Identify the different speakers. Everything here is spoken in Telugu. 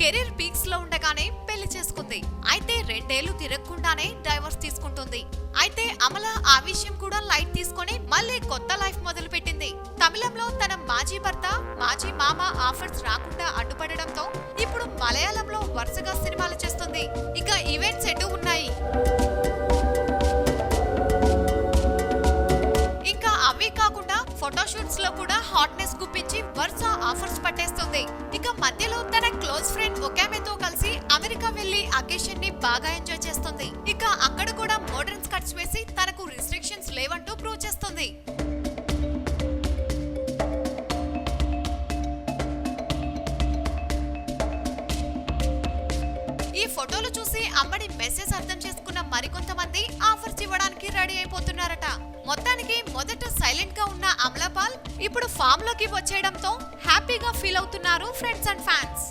Speaker 1: కెరీర్ పీక్స్ లో ఉండగానే పెళ్లి చేసుకుంది. అయితే 2 ఏళ్లు తిరగకుండానే డైవర్స్ తీసుకుంటుంది. అయితే అమల ఆ విషయం కూడా లైట్ తీసుకొని మళ్ళీ కొత్త లైఫ్ మొదలు పెట్టింది. తమిళంలో తన మాజీ భర్త, మాజీ మామ ఆఫర్స్ రాకుండా అడ్డుపడడంతో ఇప్పుడు మలయాళంలో వరుసగా సినిమాలు చేస్తుంది. ఇక ఈవెంట్స్ ఎటు ఉన్నాయి. ఇంకా అవే కాకుండా ఫోటోషూట్స్ లో కూడా హాట్నెస్ గుప్పించి వరుస ఆఫర్స్ పట్టేస్తుంది. ఇక మధ్యలో తన క్లోజ్ ఫ్రెండ్ ఒకామెతో కలిసి అమెరికా వెళ్లి అకేషన్ ని బాగా ఎంజాయ్ చేస్తుంది. ఇక అక్కడ కూడా మోడర్న్ స్కర్ట్స్ వేసి తనకు రిస్ట్రిక్షన్స్ లేవంటూ ప్రూవ్ చేస్తుంది. ఈ ఫోటోలు చూసి అమ్మడి మెసేజ్ అర్థం చేసుకున్న మరికొంతమంది ఆఫర్స్ ఇవ్వడానికి రెడీ అయిపోతున్నారట. మొత్తానికి మొదట సైలెంట్ గా ఉన్న అమలాపాల్ ఇప్పుడు ఫామ్ లోకి వచ్చేయడంతో హ్యాపీగా ఫీల్ అవుతున్నారు ఫ్రెండ్స్ అండ్ ఫ్యాన్స్.